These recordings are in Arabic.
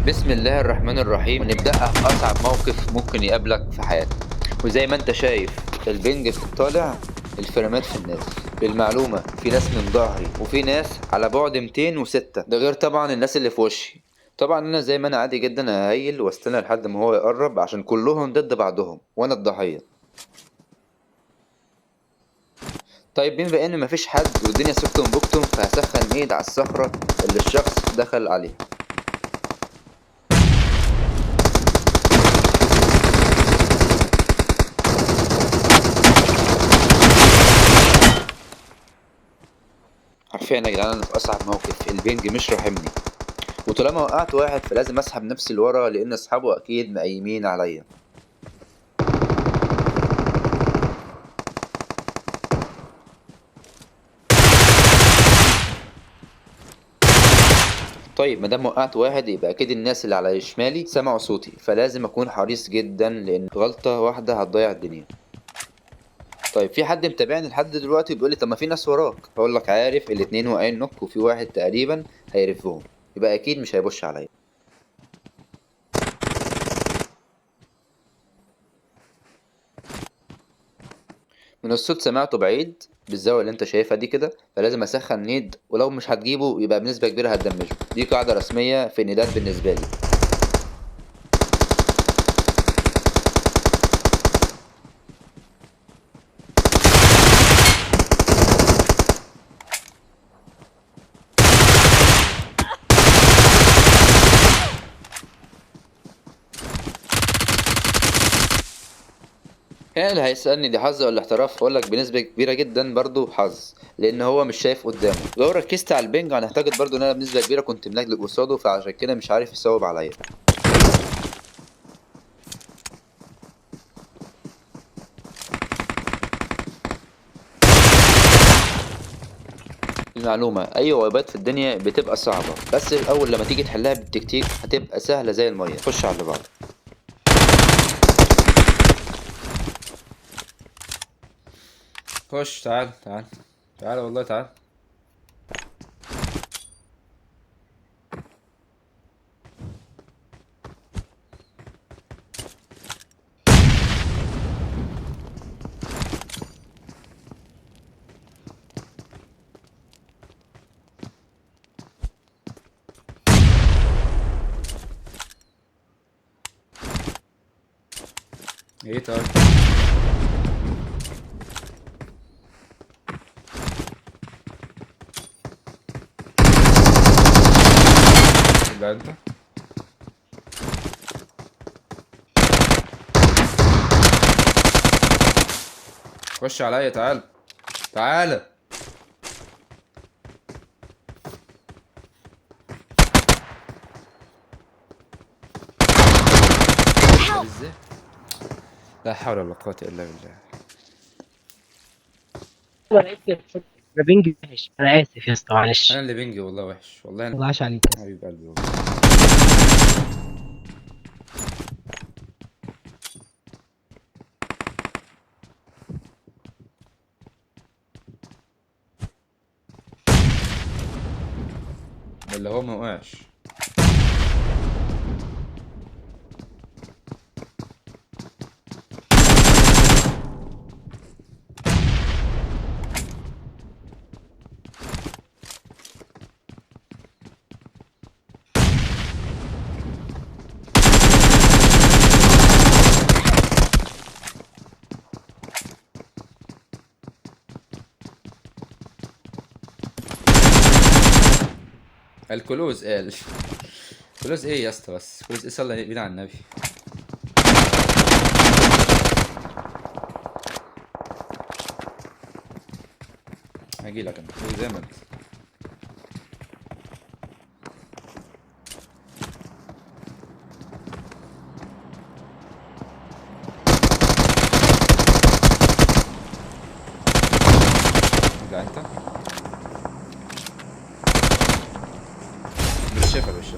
بسم الله الرحمن الرحيم، ونبدأها بأصعب موقف ممكن يقابلك في حياتك. وزي ما انت شايف البنج في الطالع، الفريمات في النازل. بالمعلومة في ناس من ظهري وفي ناس على بعد 206، ده غير طبعا الناس اللي في وشي. طبعا انا زي ما انا عادي جدا ههيل واستنى لحد ما هو يقرب عشان كلهم ضد بعضهم وانا الضحية. طيب بما ان مفيش حد والدنيا سكتم بكتم، فهسخن ايد على الصخرة اللي الشخص دخل عليها. حرفيا يا جدعان انا في اصعب موقف، البنج مش راحمني. وطالما وقعت واحد فلازم اسحب نفسي لورا لان اصحابه اكيد مقيمين عليا. طيب مادام وقعت واحد يبقى اكيد الناس اللي على شمالي سمعوا صوتي، فلازم اكون حريص جدا لان غلطة واحدة هتضيع الدنيا. طيب في حد متابعني لحد دلوقتي بيقول لي طب ما في ناس وراك، اقول لك عارف الاتنين واقعين نوك وفي واحد تقريبا هيرفهم، يبقى اكيد مش هيبص عليا. من الصوت سمعته بعيد بالزاوية اللي انت شايفها دي كده، فلازم اسخن نيد، ولو مش هتجيبه يبقى بنسبة كبيرة هتدمجه. دي قاعدة رسمية في النيدات بالنسبة لي. يعني اللي هيسألني دي حظ ولا احتراف، اقول لك بنسبة كبيرة جدا برضو حظ، لان هو مش شايف قدامه. لو ركزت على البنج هنعتقد برضو ان انا بنسبة كبيرة كنت ملجلج قصاده، فعشان كده مش عارف يصوب عليا. المعلومة اي وجبات في الدنيا بتبقى صعبة، بس الاول لما تيجي تحلها بالتكتيك هتبقى سهلة زي المية. خش على اللي بعده. خش، تعال تعال تعال والله تعال. ايه طيب. يبقى انت خش عليا، تعال تعال. طب Help! ازاي؟ لا حول ولا قوة الا بالله. انا اسف. انا بنج وحش، انا اسف يا اسطى، انا معلش. اللي بنجي والله وحش، والله انا. والله عاش عليك يا اسطى. حبيب قلبي والله. ولا هو ما وقعش. الكلوز قال. كلوز ايه يا اسطى؟ بس كلوز ايه؟ صلى بينا على النبي. هجي لك انا زي ما انت. لا انت بالشفا بالشفا.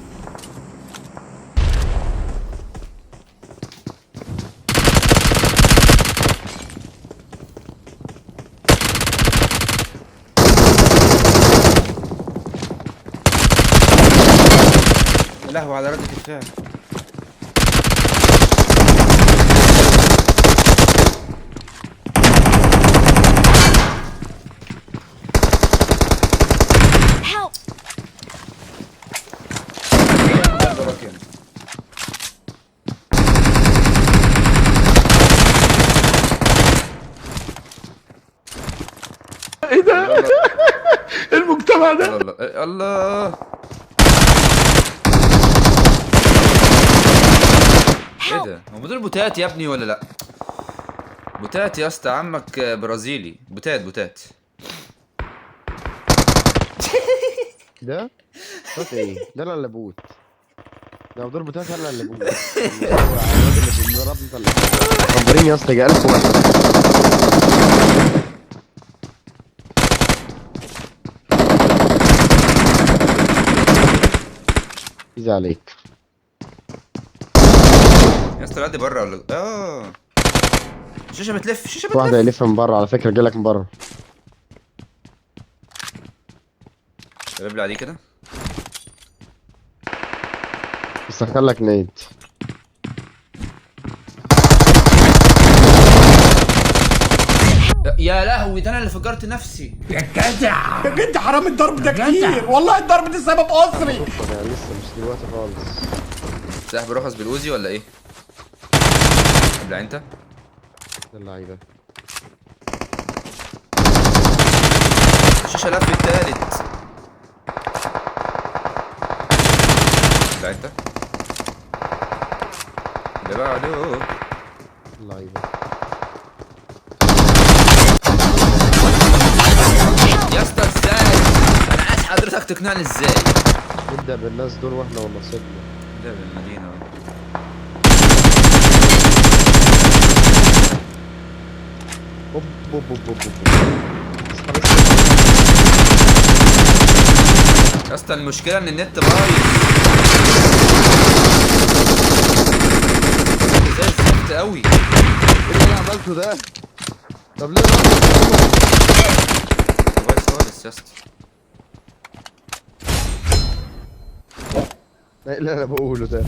لهوي على ردة الفعل. Help! ايه ده؟ المجتمع ده الله الله. ايه ده؟ هو دول بوتات يا ابني ولا لا؟ بوتات يا اسطى، عمك برازيلي. بوتات. ده بوت ايه؟ ده العنبوت. ده دور بوتات هلا العنبوت. الراجل اللي بيضربني طلع. خبرين يا اسطى، جه 1000 واحد. ايزي عليك. يا اسطى الواد بره ولا الشاشه بتلف، الشاشه في واحد بتلف. هيلف من بره على فكره، جاي لك من بره. قلب لي عليه كده. بس لك نيد. يا لهوي، ده انا اللي فجرت نفسي. يا جدع حرام الضرب ده كتير والله، الضرب ده سبب اسري. انا لسه مش دلوقتي خالص. سلاح برخص بالاوزي ولا ايه؟ ابلع انت. ده اللعيبه. الشاشه لف التالت. ابلع انت. اللي بعده. اللعيبه. يا اسطى ازاي؟ انا عايز حضرتك تقنعني ازاي؟ نبدا بالناس دول واحنا ونصيبنا. ده بالمدينه. اوب اوب اوب اوب يا اسطى المشكله ان النت بايظ. زي الزفت قوي. ايه اللي انا عملته ده؟ طب ليه بايظ خالص يا اسطى. ايه اللي انا بقوله ده؟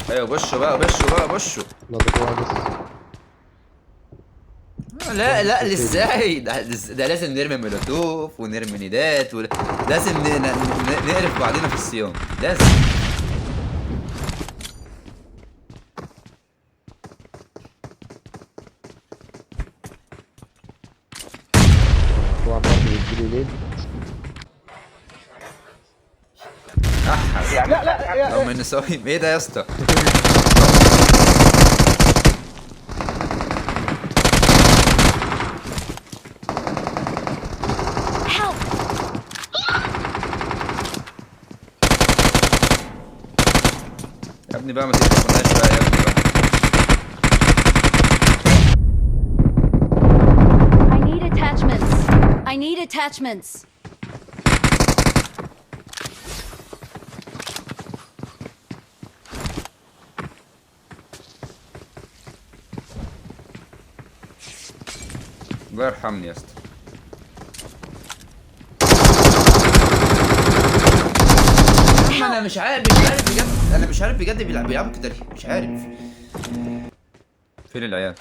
ايوه بشوا بقى، بشوا. لا ده كويس. لا ازاي؟ ده لازم نرمي مولوتوف ونرمي نيدات لازم نقرف بعضنا في الصيام، لازم. واحد برضه بيديني ليد. لا اللهم اني صايم. ايه ده يا اسطى؟ Help! يا ابني بقى ما تتكلمناش بقى يا ابني بقى. I need attachments. الله يرحمني يا اسطى. انا مش عارف بجد، انا مش عارف بجد بيلعبوا كده ليه، مش عارف. فين العيال؟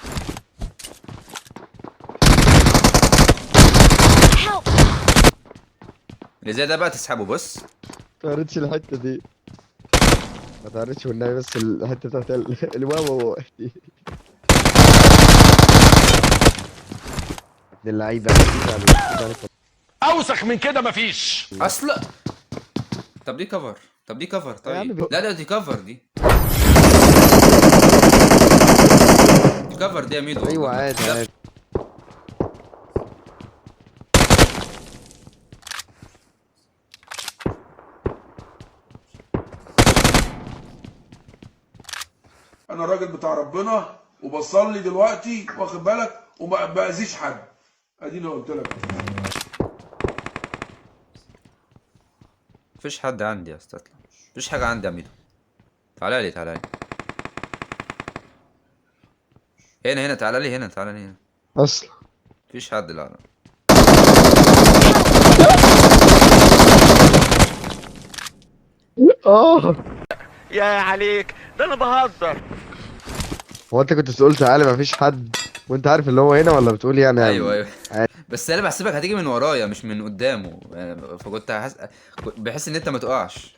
Help! اللي زي ده بقى تسحبه. بص ما تعرضش الحته دي، ما تعرضش والنبي، بس الحته بتاعت الواو دي. ابن اللعيبه. اوسخ من كده مفيش. اصلا. طب دي كفر، يا عم طيب. لا دي كفر دي كفر دي يا ميدو. ايوه عادي لا. عادي. انا راجل بتاع ربنا وبصلي دلوقتي، واخد بالك، وما باذيش حد. اديني قلت لك. مفيش حد عندي يا اسطى، اطلع. مفيش حاجه عندي يا ميدو. تعالى لي هنا تعالى لي هنا. اصلا مفيش حد. لا اه يا عليك، ده انا بهزر. هو انت كنت قلت تعالى مفيش حد وانت عارف اللي هو هنا، ولا بتقول يعني ايوه ايوه. بس انا بحسبك هتيجي من ورايا مش من قدامه، فكنت بحس ان انت ما تقعش.